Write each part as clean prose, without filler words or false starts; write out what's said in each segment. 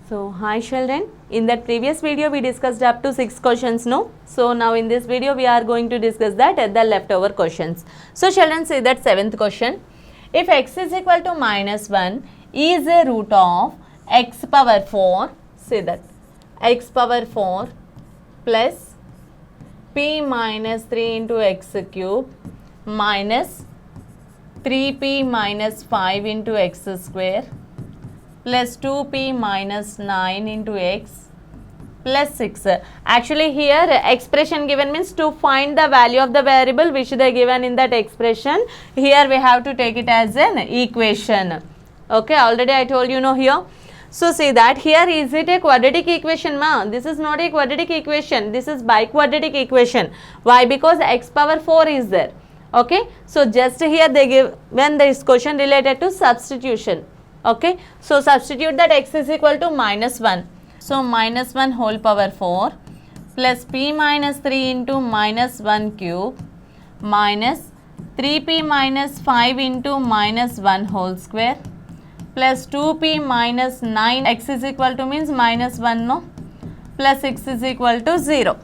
So hi children, in that previous video we discussed up to 6 questions, no? So now in this video we are going to discuss that the leftover questions. So children, see that 7th question. If x is equal to minus 1 is a root of x power 4, say that x power 4 plus p minus 3 into x cube minus 3p minus 5 into x square plus 2p minus 9 into x plus 6. Actually here expression given means to find the value of the variable which they given in that expression. Here we have to take it as an equation. Okay, already I told you, no, here. So see that here, is it a quadratic equation, ma? This is not a quadratic equation. This is biquadratic equation. Why? Because x power 4 is there. Okay, so just here they give when this question related to substitution. Okay, so substitute that x is equal to minus 1. So minus 1 whole power 4 plus p minus 3 into minus 1 cube minus 3p minus 5 into minus 1 whole square plus 2p minus 9, x is equal to means minus 1, no, plus 6 is equal to 0.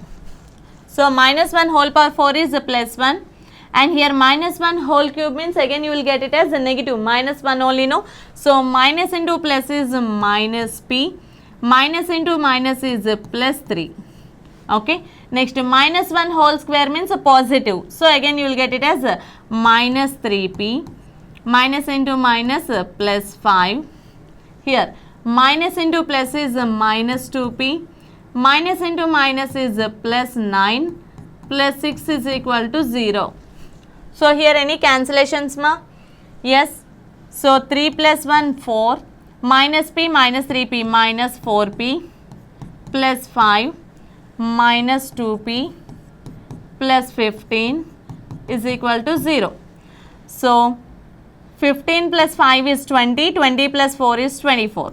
So minus 1 whole power 4 is a plus 1. And here minus 1 whole cube means again you will get it as a negative, minus 1 only, no. So minus into plus is minus p, minus into minus is plus 3. Okay, next minus 1 whole square means a positive. So again you will get it as a minus 3p, minus into minus plus 5. Here minus into plus is minus 2p, minus into minus is plus 9, plus 6 is equal to 0. So here any cancellations, ma? Yes. So 3 plus 1 4, minus p minus 3p minus 4p plus 5 minus 2p plus 15 is equal to 0. So 15 plus 5 is 20, 20 plus 4 is 24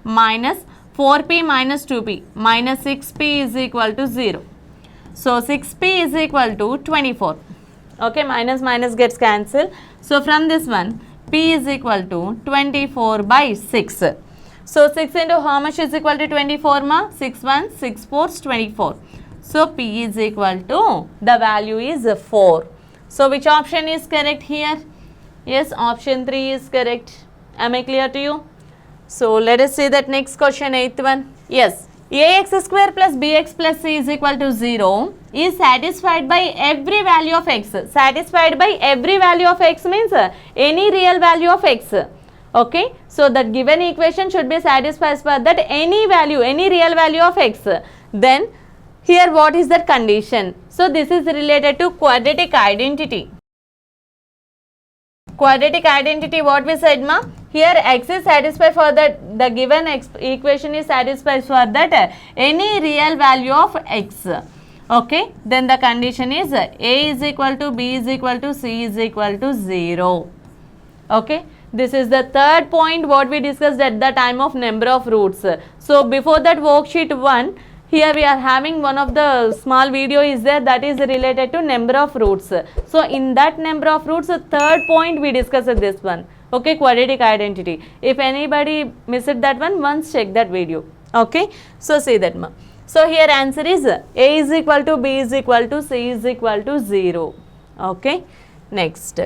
minus 4p minus 2p minus 6p is equal to 0. So 6p is equal to 24. Okay, minus minus gets cancelled. So from this one, p is equal to 24 by 6. So 6 into how much is equal to 24, ma? 6 1, 6 4 is 24. So p is equal to, the value is 4. So which option is correct here? Yes, option 3 is correct. Am I clear to you? So let us see that next question, 8th one. Yes, ax square plus bx plus c is equal to 0 is satisfied by every value of x. Satisfied by every value of x means any real value of x. Okay, so that given equation should be satisfied for that any value, any real value of x. Then here what is that condition? So this is related to quadratic identity. Quadratic identity, what we said, ma? Here x is satisfied for that, the given equation is satisfied for that any real value of x. Okay, then the condition is a is equal to b is equal to c is equal to 0. Okay, this is the third point what we discussed at the time of number of roots. So before that worksheet 1, here we are having one of the small video is there that is related to number of roots. So in that number of roots, third point we discussed this one. Okay, quadratic identity. If anybody missed that one, once check that video. Okay, so see that, ma. So here answer is a is equal to b is equal to c is equal to 0. Okay, next.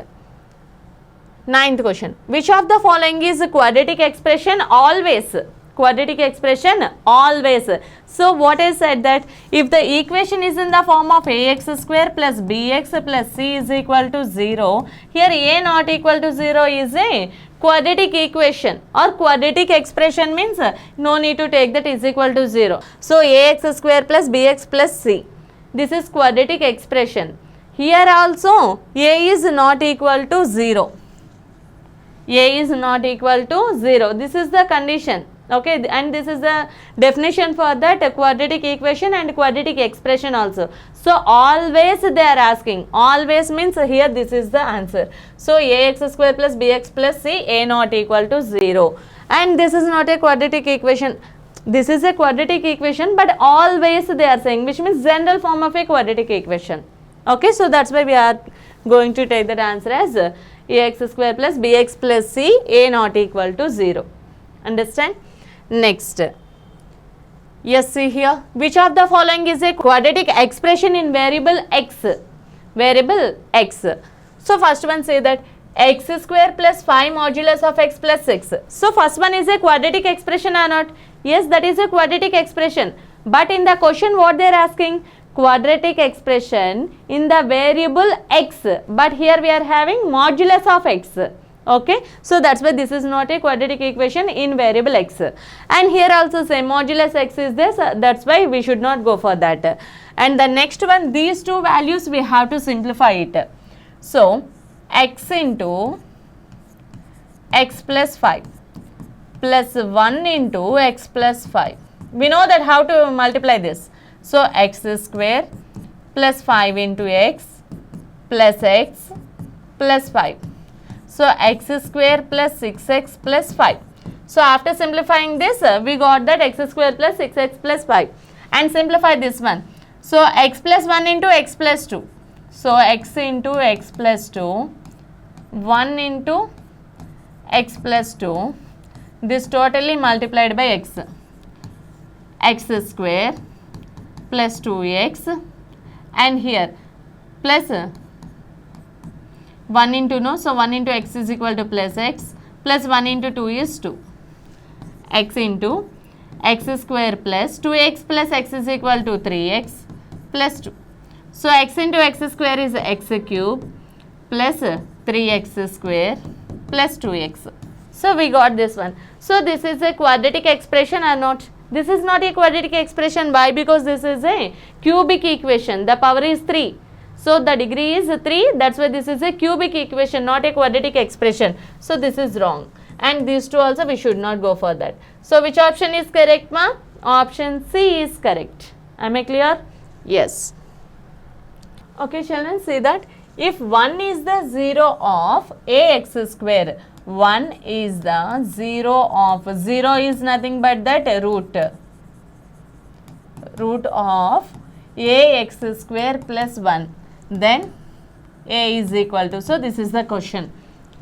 9th question. Which of the following is a quadratic expression always? Quadratic expression always. So what I said that if the equation is in the form of ax square plus bx plus c is equal to 0, here a not equal to 0 is a quadratic equation or quadratic expression means no need to take that is equal to 0. So ax square plus bx plus c, this is quadratic expression. Here also a is not equal to 0. A is not equal to 0. This is the condition. Okay, and this is the definition for that quadratic equation and quadratic expression also. So always they are asking, always means here this is the answer. So ax square plus bx plus c, a not equal to 0. And this is not a quadratic equation. This is a quadratic equation, but always they are saying, which means general form of a quadratic equation. Okay, so that's why we are going to take that answer as ax square plus bx plus c, a not equal to 0. Understand? Next, yes, see here, which of the following is a quadratic expression in variable x? Variable x. So first one say that x square plus 5 modulus of x plus 6. So first one is a quadratic expression or not? Yes, that is a quadratic expression. But in the question what they are asking? Quadratic expression in the variable x. But here we are having modulus of x. Okay, so that's why this is not a quadratic equation in variable x. And here also same modulus x is this, that's why we should not go for that. And the next one, these two values we have to simplify it. So x into x plus 5 plus 1 into x plus 5. We know that how to multiply this. So x square plus 5 into x plus 5. So x square plus 6x plus 5. So after simplifying this, we got that x square plus 6x plus 5. And simplify this one. So x plus 1 into x plus 2. So x into x plus 2, 1 into x plus 2. This totally multiplied by x. X square plus 2x, and here plus 1 into no, so 1 into x is equal to plus x, plus 1 into 2 is 2. X into x square plus 2x plus x is equal to 3x plus 2. So x into x square is x cube plus 3x square plus 2x. So we got this one. So this is a quadratic expression or not? This is not a quadratic expression. Why? Because this is a cubic equation. The power is 3. So the degree is 3. That's why this is a cubic equation, not a quadratic expression. So this is wrong. And these two also we should not go for that. So which option is correct, ma? Option C is correct. Am I clear? Yes. Okay, children, see that if 1 is the 0 of ax square, 1 is the 0 of, 0 is nothing but that root of ax square plus 1, then a is equal to, so this is the question.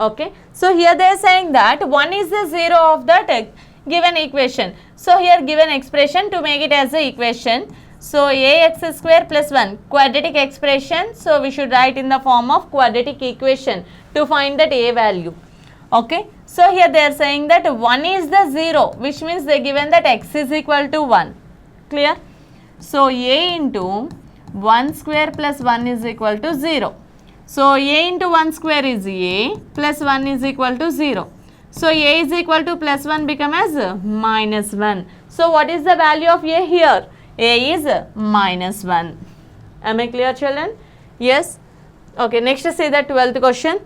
Okay, so here they are saying that 1 is the 0 of that given equation. So here given expression to make it as a equation. So ax square plus 1 quadratic expression. So we should write in the form of quadratic equation to find that a value. Okay, so here they are saying that 1 is the 0, which means they given that x is equal to 1. Clear? So a into 1 square plus 1 is equal to 0. So a into 1 square is a plus 1 is equal to 0. So a is equal to plus 1 become as minus 1. So what is the value of a here? A is minus 1. Am I clear, children? Yes. Okay, next say the 12th question.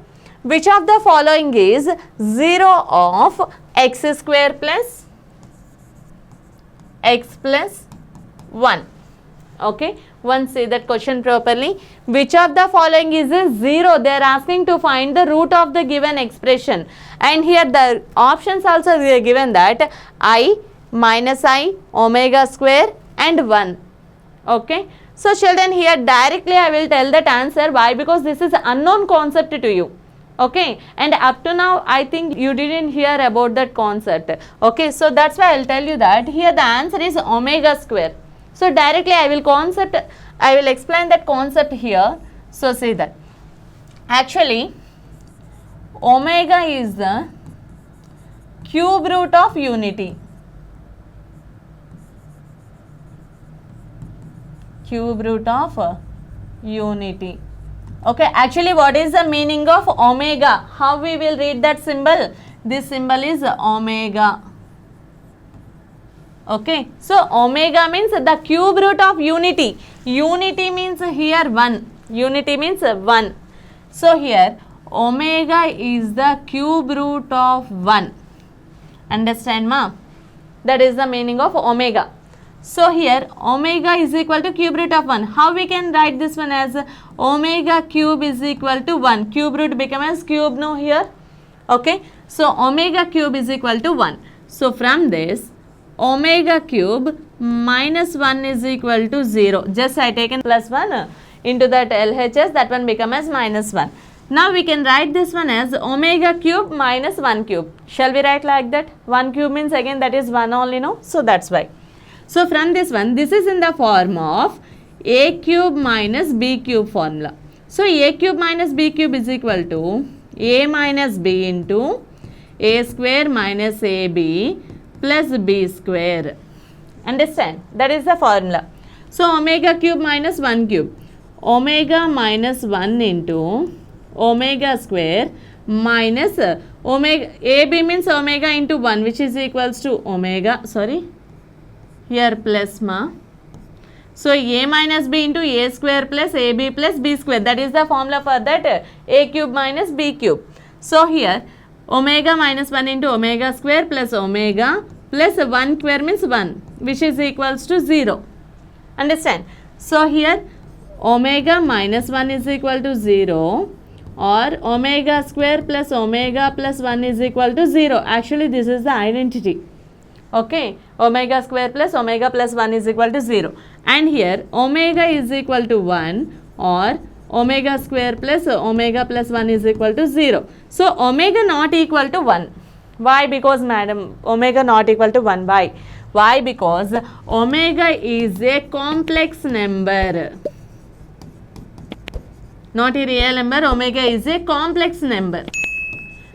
Which of the following is 0 of x square plus x plus 1? Okay, once say that question properly. Which of the following is a 0? They are asking to find the root of the given expression. And here the options also they are given that I, minus I, omega square and 1. Okay. So children, here directly I will tell that answer. Why? Because this is unknown concept to you. Okay, and up to now I think you didn't hear about that concept. Okay, so that's why I will tell you that here the answer is omega square. So directly I will explain that concept here. So say that actually omega is the cube root of unity. Cube root of unity. Okay, actually what is the meaning of omega? How we will read that symbol? This symbol is omega. Okay, so omega means the cube root of unity. Unity means here 1. Unity means 1. So here omega is the cube root of 1. Understand, ma? That is the meaning of omega. So here omega is equal to cube root of 1. How we can write this one as omega cube is equal to 1. Cube root become as cube now here. Okay. So omega cube is equal to 1. So from this omega cube minus 1 is equal to 0. Just I taken plus 1 into that LHS, that one become as minus 1. Now we can write this one as omega cube minus 1 cube. Shall we write like that? 1 cube means again that is 1 only, no? So that's why. So from this one, this is in the form of a cube minus b cube formula. So a cube minus b cube is equal to a minus b into a square minus ab plus b square. Understand? That is the formula. So omega cube minus 1 cube. Omega minus 1 into omega square minus omega, AB means omega into 1, which is equals to omega, here plus ma. So a minus b into a square plus ab plus b square, that is the formula for that a cube minus b cube. So here omega minus 1 into omega square plus omega plus 1 square means 1, which is equals to 0. Understand? So here omega minus 1 is equal to 0, or omega square plus omega plus 1 is equal to 0. Actually this is the identity. Okay, omega square plus omega plus 1 is equal to 0, and here omega is equal to 1 or omega square plus omega plus 1 is equal to 0. So omega not equal to 1. Why? Because madam, omega not equal to 1. Why? Why? Because omega is a complex number. Not a real number, omega is a complex number.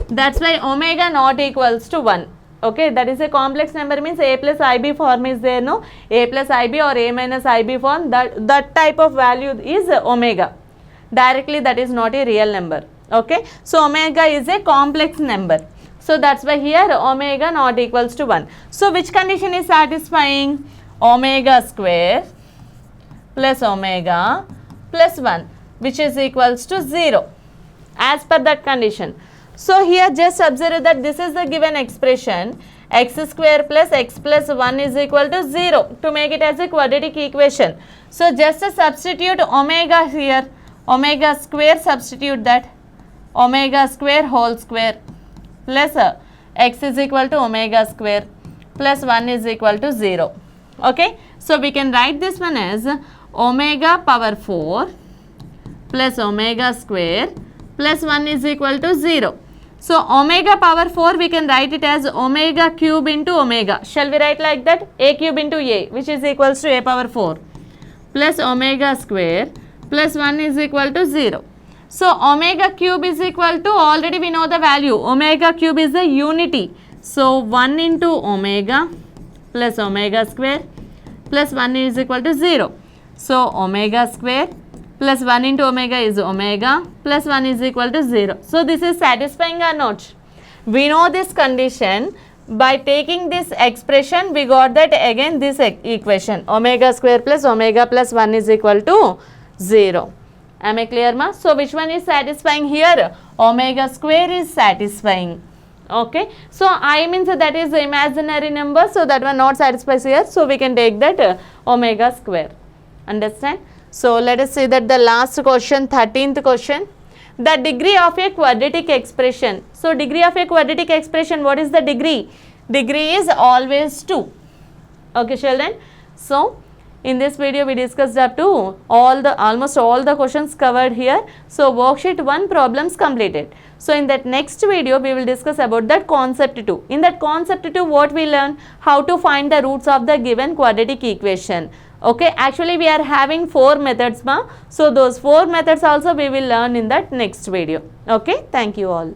That's why omega not equals to 1. Okay, that is a complex number means a plus ib form is there, no? A plus ib or a minus ib form, that type of value is omega. Directly that is not a real number. Okay, so omega is a complex number. So that's why here omega not equals to 1. So which condition is satisfying? Omega square plus omega plus 1, which is equals to 0 as per that condition. So here just observe that this is the given expression, x square plus x plus 1 is equal to 0, to make it as a quadratic equation. So just substitute omega here, omega square, substitute that, omega square whole square plus x is equal to omega square plus 1 is equal to 0. Okay, so we can write this one as omega power 4 plus omega square plus 1 is equal to 0. So omega power 4 we can write it as omega cube into omega. Shall we write like that? A cube into a, which is equals to a power 4 plus omega square plus 1 is equal to 0. So omega cube is equal to, already we know the value, omega cube is the unity. So 1 into omega plus omega square plus 1 is equal to 0. So omega square plus 1 into omega is omega plus 1 is equal to 0. So this is satisfying or not? We know this condition. By taking this expression, we got that again this equation, omega square plus omega plus 1 is equal to 0. Am I clear, ma? So which one is satisfying here? Omega square is satisfying. Okay, so I means that is imaginary number, so that one not satisfies here, so we can take that omega square. Understand? So let us see that the last question, 13th question, the degree of a quadratic expression. So degree of a quadratic expression, what is the degree? Degree is always 2. Okay children, so in this video we discussed up to almost all the questions covered here. So worksheet 1 problems completed. So in that next video we will discuss about that concept 2. In that concept 2 what we learn? How to find the roots of the given quadratic equation. Okay, actually we are having 4 methods, ma. So those 4 methods also we will learn in that next video. Okay, thank you all.